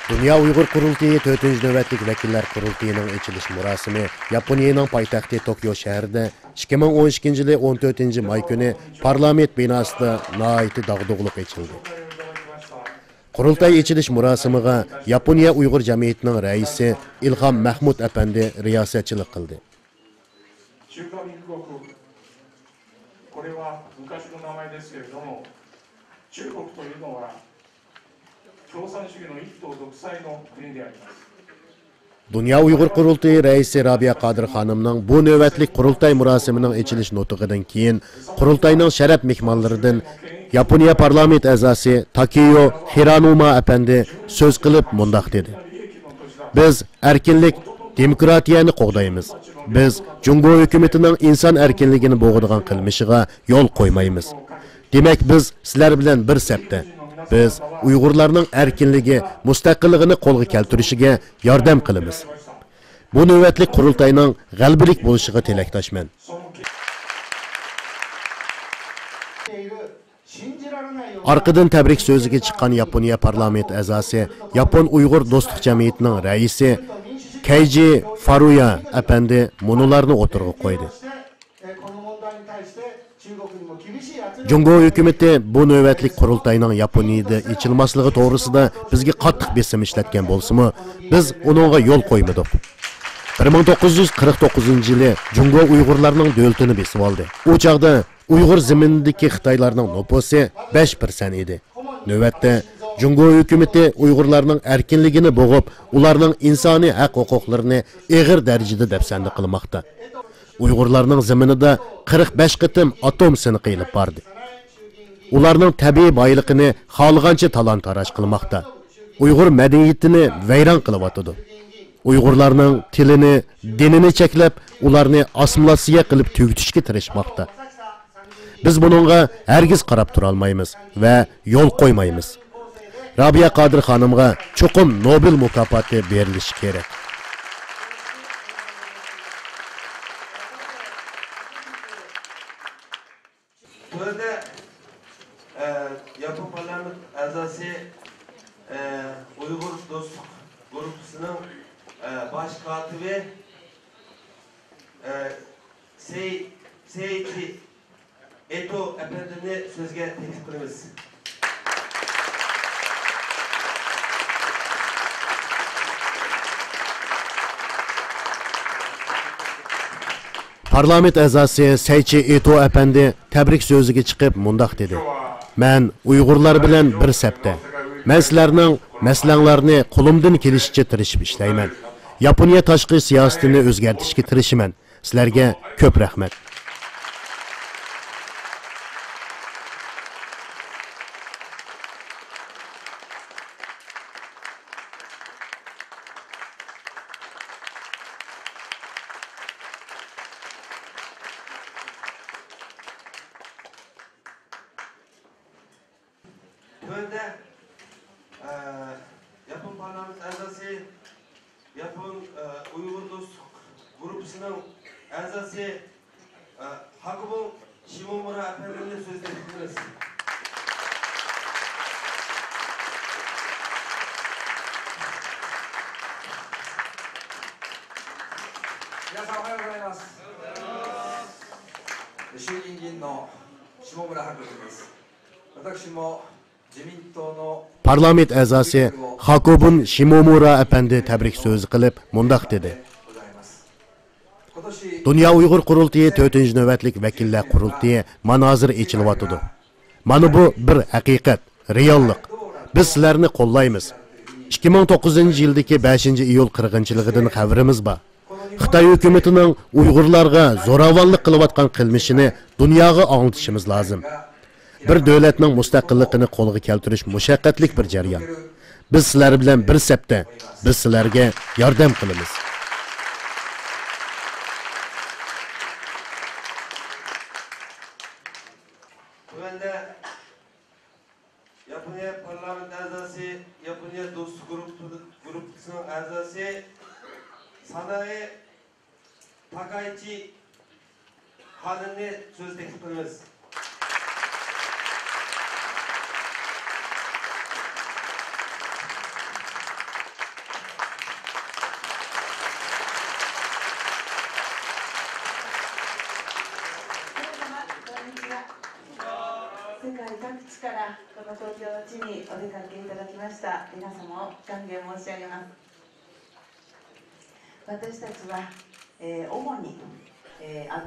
Dünya Uyghur Kurultayı 4. növbetlik Vekiller Kurultayı'nın açılış murasimi Yaponiyanın paytaxtı Tokyo şəhərində 2012 yılı 14 may günü parlament binasında naiti dağdığılıq açıldı. Kurultay açılış murasimiga Yaponiya Uyghur Cemiyeti'nin reisi İlham Mahmud Efendi riyasetçilik kıldı. Dünya Uyghur Kurultayı reisi Rabia Qadir Hanım'ның bu növbetlik Kurultay murasiminin açılış notuğundan keyin Kurultayның şeref mehmanlarından Yaponiya parlament azası Takeyo Hiranuma Efendi söz kılıp mundaq dedi. Biz erkinlik, demokratiyani qoğdaymiz. Biz Jungo hükümetinin insan erkinligini boğduğan qilmishiga yol qo'ymaymiz. Demek biz sizler bilen bir septe. Biz Uyg'urlarning erkinligi, mustaqilligini qo'lga keltirishiga yordam qilamiz. Bu navbatlik qurultayning g'albilik bo'lishiga tilakdoshman. Arkadan tebrik sözüge çıkan Yaponiya parlament azası, Yapon Uyghur Dostluk Cemiyeti'nin reisi Keiji Furuya Efendi munularını oturğu koydu. Jungo hükümeti bu növbetlik kurultayının Yaponiyada içilmaslığı doğrusunda bizge qattiq besim işletken bolsumu, biz onunğa yol koymadık. 1949 yılı Jungo Uygurlarının dövlətini besib aldı. O çağda Uyghur zimindeki Xitaylarının nüfusu 5% idi. Növbətdə Jungo hükümeti Uygurlarının erkinligini boğup, ularının insani hak hukuklarını ağır derecede dəfsəndi qılmaqda. Uygurlarının ziminida 45 qıtım atom sınıqı ilib bardı. Ularının təbii baylıqını xalığanca talan-taraj qılmaqda. Uyghur medeniyetini veyran qılıb atıdı. Uygurlarının tilini, dinini çeklep, ularını assimilasiya qılıb tügütüşki tirişmaqda. Biz bununla hergiz qarab tura olmaymiz ve yol qo'ymaymiz. Rabia Qadir xonimga chuqur Nobel mukofoti berilishi kerak. Burada Yapon parlament a'zosi Uyghur Dostluk Grupu'nun baş katibi Seichi Eto efendini sözge teklif kılımız. Parlament a'zosi Seichi Eto efendi tebrik so'ziga chiqib mundaq dedi. Men Uyg'urlar bilan bir sapda. Men sizlarning maslanglarni qo'limdan kelishicha tirishib ishlayman. Yaponiya tashqi siyosatini o'zgartirishga tirishiman. Sizlarga ko'p rahmat. Önde Yapon parlament a'zosi Yapon Uyghur Dostluk Grupu'nun a'zosi Hakubu Shimomura efendini söz teklifimiz. Parlament a'zosi Hakobun Shimomura efendi tebrik so'zi qilib mundaq dedi. Dünya Uyghur Qurultayı 4-nji navbatlik vakillar qurultayı manozir echilyapti. Mana bu bir haqiqat, reallik. Biz sizlarni qo'llaymiz. 2009-yildagi 5-iyul qirg'inchiligidan xabarimiz bor. Xitoy hukumatining Uyg'urlarga zo'ravonlik qilayotgan qilmishini dunyoga anglitishimiz lozim. Bir davlatning mustaqilligini qo'lga keltirish mushaqqatlik bir jarayon. Biz sizlar bilan bir sapda, biz sizlarga yordam qilamiz. Önde Yaponiya parlament a'zosi Yaponiya Dostluk Grupu'nun a'zosi Sanayi Takaichi xonimni söz teklif qilamiz.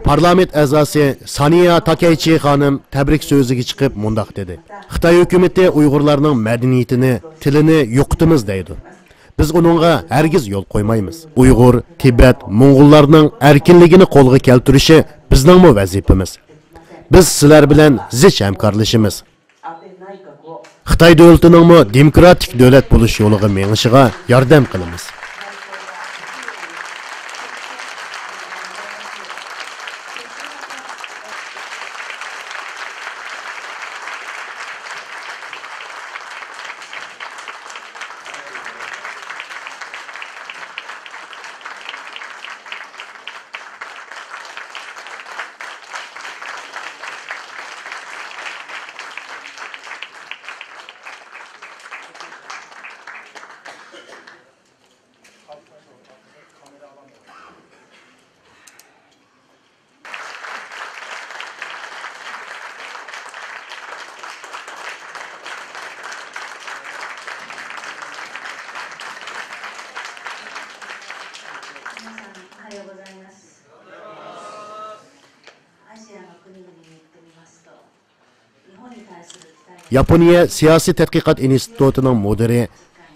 Parlament a'zosi Saniya Takaichi xonim tebrik so'ziga chiqib mundaq dedi. Xitoy hukumati Uyg'urlarning madaniyatini, tilini yo'qitimiz deydi. Biz uningga hargiz yo'l qo'ymaymiz. Uyg'ur, Tibet, Mo'ng'ullarning erkinligini qo'lga keltirishi bizning vazifamiz. Biz sizlar bilan zich hamkorlashimiz. Xitoy davlatining demokratik davlat bo'lish yo'liga menishiga yordam qilamiz. Yaponiya Siyasi Tadqiqot institutining mudiri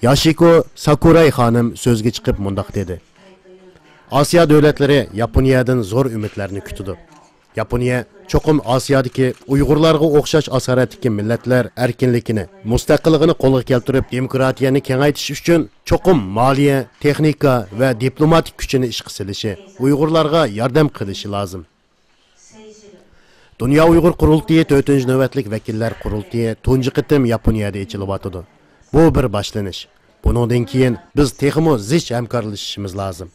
Yoshiko Sakurai xonim so'zga chiqib mundaq dedi. Osiyo davlatlari Yaponiyadan zo'r umidlarni kutadi. Yaponiya cho'qim Osiyodagi Uyg'urlarga o'xshash asoratdagi millatlar erkinligini, mustaqilligini qo'lga keltirib, demokratiyani kengaytirish uchun cho'qim moliya, texnika va diplomatik kuchini ishga solishi, Uyg'urlarga yordam qilishi lozim. Dünya Uyghur Qurultayı 4. növbətlik vəkillər qurultayı tunji qitim Yaponiyada echilyapti. Bu bir boshlanish. Bundan keyin biz texmo zich hamkorlashishimiz lozim.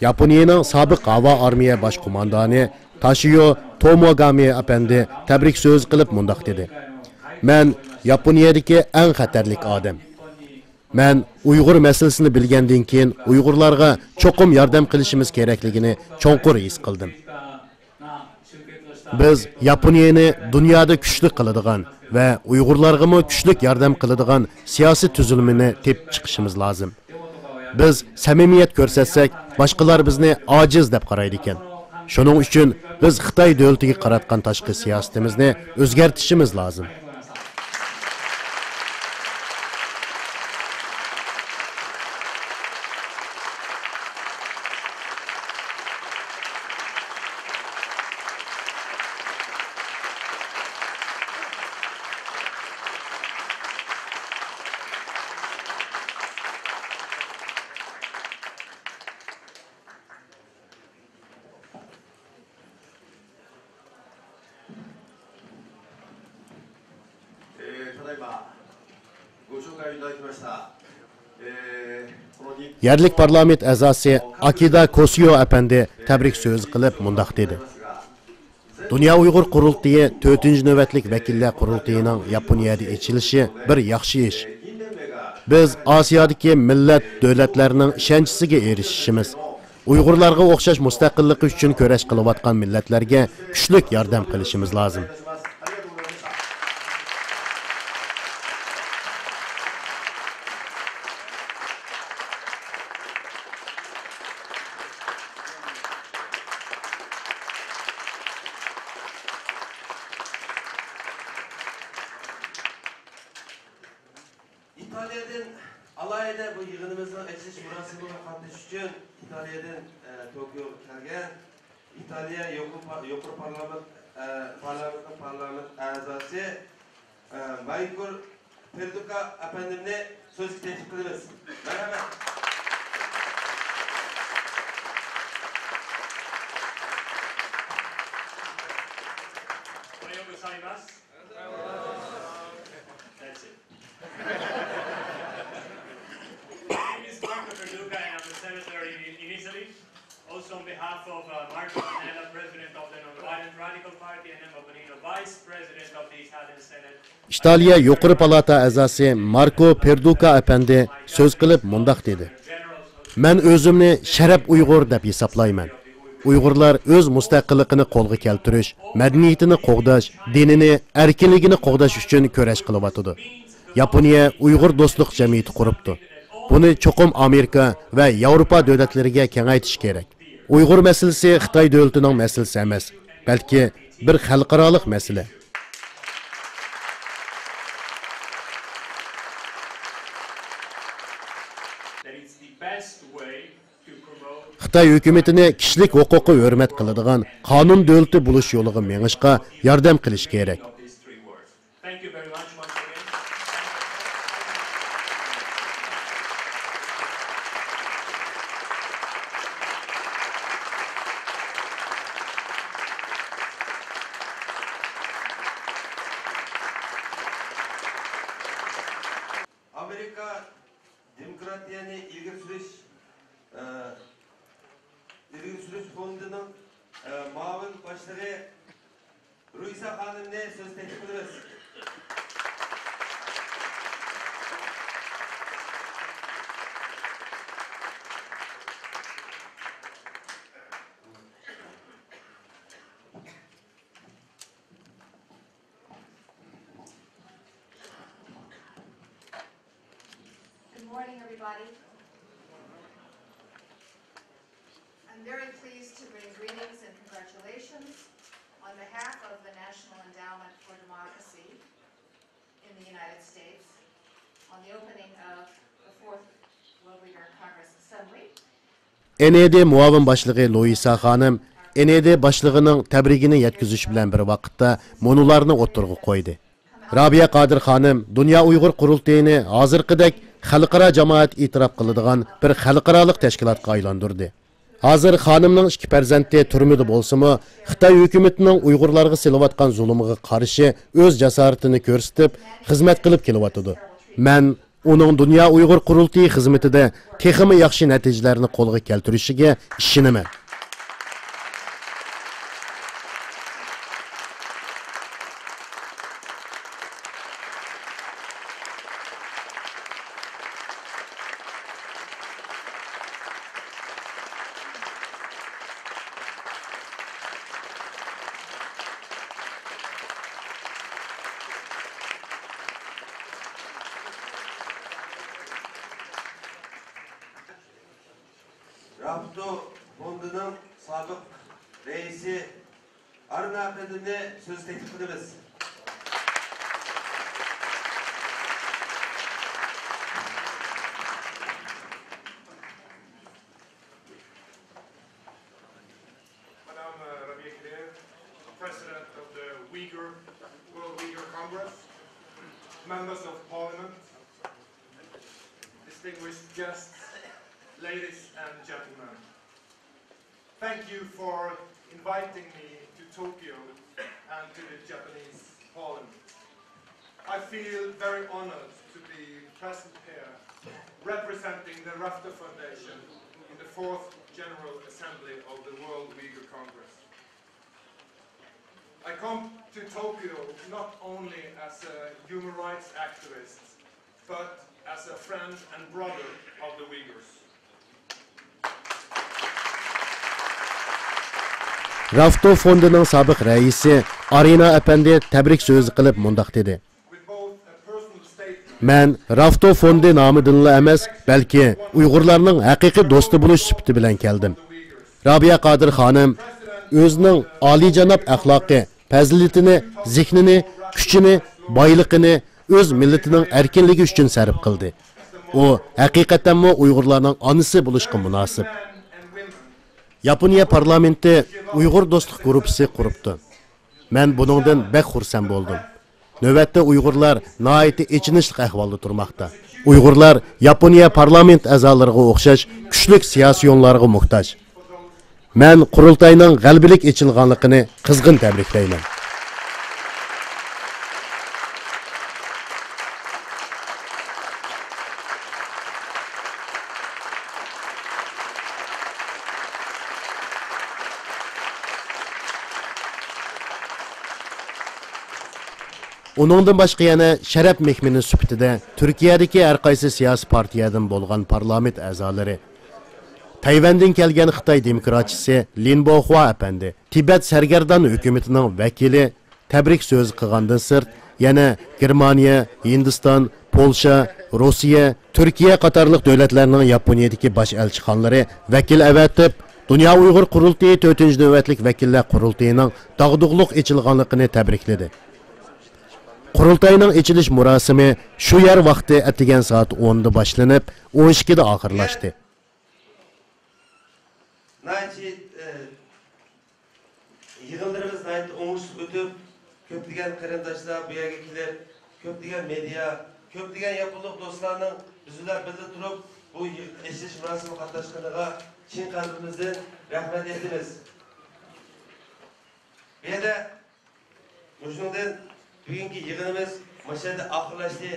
Yaponiyaning sobiq havo armiya bosh qo'mondoni Toshio Tomogami apandi tabrik so'z qilib mundaq dedi. Men Yaponiyadagi eng xatarlik odam. Men Uyg'ur masalasini bilgandan keyin Uyg'urlarga cho'qim yordam qilishimiz kerakligini cho'nqur his qildim. Biz Yaponiyani dunyoda kuchli qiladigan va Uyg'urlarga ham kuchli yordam qiladigan siyosiy tuzilmani tepib chiqishimiz lozim. Biz samimiyat ko'rsatsak, boshqalar bizni ojiz deb qaraydi ekan. Shuning uchun biz Xitoy davlatiga qaratgan tashqi siyosatimizni o'zgartirishimiz lozim. Yerlik parlament a'zosi Akida Kosio apandi tabrik so'z qilib mundaq dedi. Dünya Uyghur Qurultayı 4. növbətlik vəkillər qurultayının Yaponiyada echilishi bir yaxshi ish. Biz Osiyodagi millat davlatlarning ishonchisiga erishishimiz, Uyg'urlarga o'xshash mustaqillik uchun kurash qilayotgan millatlarga kuchli yordam qilishimiz lozim. İtalya'dan alayda bu yığınımızın açılış murasimine katılış için İtalya'dan Tokyo kelgen İtalya Yukarı Parlament a'zosi Michael Perduca efendimle söz teklif kılırız. Merhaba. That's it. My name is Marco Perduca and I'm the senator in Italy. Also on behalf of Marco Pannella, president of the Non-Violent Radical Party, and Emma Bonino, vice president of the Italian Senate. İtaliya Yuqori palata a'zosi Marco Perduca apandi so'z qilib mundaq dedi. Men o'zimni sharaf Uyg'ur deb hisoblayman. Uyg'urlar o'z mustaqilligini qo'lga keltirish, madaniyatini qo'g'dash, dinini, erkinligini qo'g'dash uchun kurash qilyapti. Yaponiya Uyg'ur do'stlik jamiyati quribdi. Buni cho'qim Amerika va Yevropa davlatlariga kengaytirish kerak. Uyg'ur masalasi Xitoy davlatining masalasi emas, balki bir xalqaro masala. Xitoy hukumatini kishilik huquqi hurmat qiladigan qonun davlati bo'lish yo'liga mengishga yordam qilish kerak. Amerika demokratiyani ilgari surish ilgili sürüş fondunun muavin başlığı Ruysa Hanım'la söz teklif ediyoruz. Good morning, everybody. I'm very pleased to bring greetings and congratulations on behalf of the National Endowment for Democracy in the United States on the opening of the 4th World Leader Congress Assembly. NED muavin başlığı Louisa Hanım, NED başlığının təbrigini yetkizüş bilen bir vakitte monularını oturgu koydu. Rabia Qadir Hanım, Dünya Uyghur Qurultayını hazırkıdek xalqara cemaat itiraf kılıdığan bir xalqaralıq teşkilatga aylandırdı. Hazır hanımның iki perzenti türmüdü bolsumu, Xitay hükümetinin Uygurlarga silıvatkan zulümüge karşı öz cesaretini körsetip, hizmet kılıp kelivatıdı. Men onun Dünya Uyghur Qurultayı hizmetide teximi yaxşı nəticələrini qolğa keltirişige işinimen. Rafto fondunun sabık reisi Arın Akademi'ne söz teklif ederiz. Madame Rabia Kadir, President of the World Uyghur Congress, members of Parliament, distinguished guests, ladies and gentlemen. Thank you for inviting me to Tokyo and to the Japanese Parliament. I feel very honored to be present here, representing the Rafto Foundation in the 4th General Assembly of the World Uyghur Congress. I come to Tokyo not only as a human rights activist, but as a friend and brother of the Uyghurs. Rafto fondunun sabık reisi Arina Efendi tebrik sözü kılıp mundaq dedi. Men Rafto fondi namıdınla emas, belki Uygurlarning haqiqiy do'sti bo'lish sifati bilan keldim. Rabia Qadir Hanım o'zining oliyjanob axloqi, fazilatini, zehnini, kuchini, boyligini o'z millatining erkinligi uchun sarf qildi. U haqiqatan Uygurlarning onasi bo'lishga munosib. Yaponiya parlamenti Uyghur dostluq gruppasi quribdi. Men buningdan bek xursand bo'ldim. Növbətdə Uyghurlar nəhayət içinishlik ahvalda turmaqda. Uyghurlar Yaponiya parlament əzalarına oxşaş güclük siyasi yonlarına muhtaç. Mən qurultayının qəlbilik içilğanlığını qızğın təbrikləyirəm. Onundan başqa yana şərəf mehmini sübtida Türkiyədəki hər qaysı siyasi partiyadan bolğan parlament əzaları, Tayvandan kelgan Xitoy demokratçisi Lin Bohua əpəndi, Tibet sərgərdan hökumətinin vəkili təbrik sözü qılğandan sırt, yana Germaniya, Hindistan, Polşa, Rusiya, Türkiyə qatarlıq dövlətlərinin Yaponiyadakı baş elçixanları vəkil əvətib, Dünya Uyghur Qurultayı 4-cü növbətlik vəkillər qurultayının dağdıqlıq içilğanlığını təbrikledi. Qurultayının içilish murosimi shu yer vaqti atigan soat 10da boshlanib, 12da oxirlashdi. Yığınlarımız oңushsiz o'tib, ko'plagan qarindoshlar, bu yerga kelib, ko'plagan media, ko'plagan yaponiya do'stlarning bizlar birga turib, bu ishlish murosimi qatnashganiga chin qalbimizdan rahmat aytamiz. Bu yerda shundan bugungi yig'inimiz mashada oxirlashdi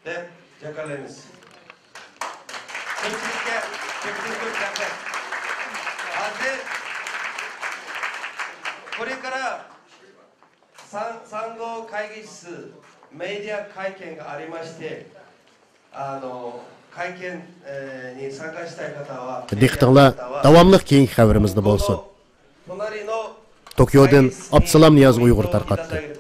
deb jakarlaymiz. Ko'pchilikka Köpten köp rahmet. Hazır. これから産後会議室メディア会見がありまして、会見に参加したい方は Diqqətinizlər, davamlıq keyinki xəbərimizdə bolsun. 隣の Tokyodan Absalam Niyaz Uyğur tarqatdı.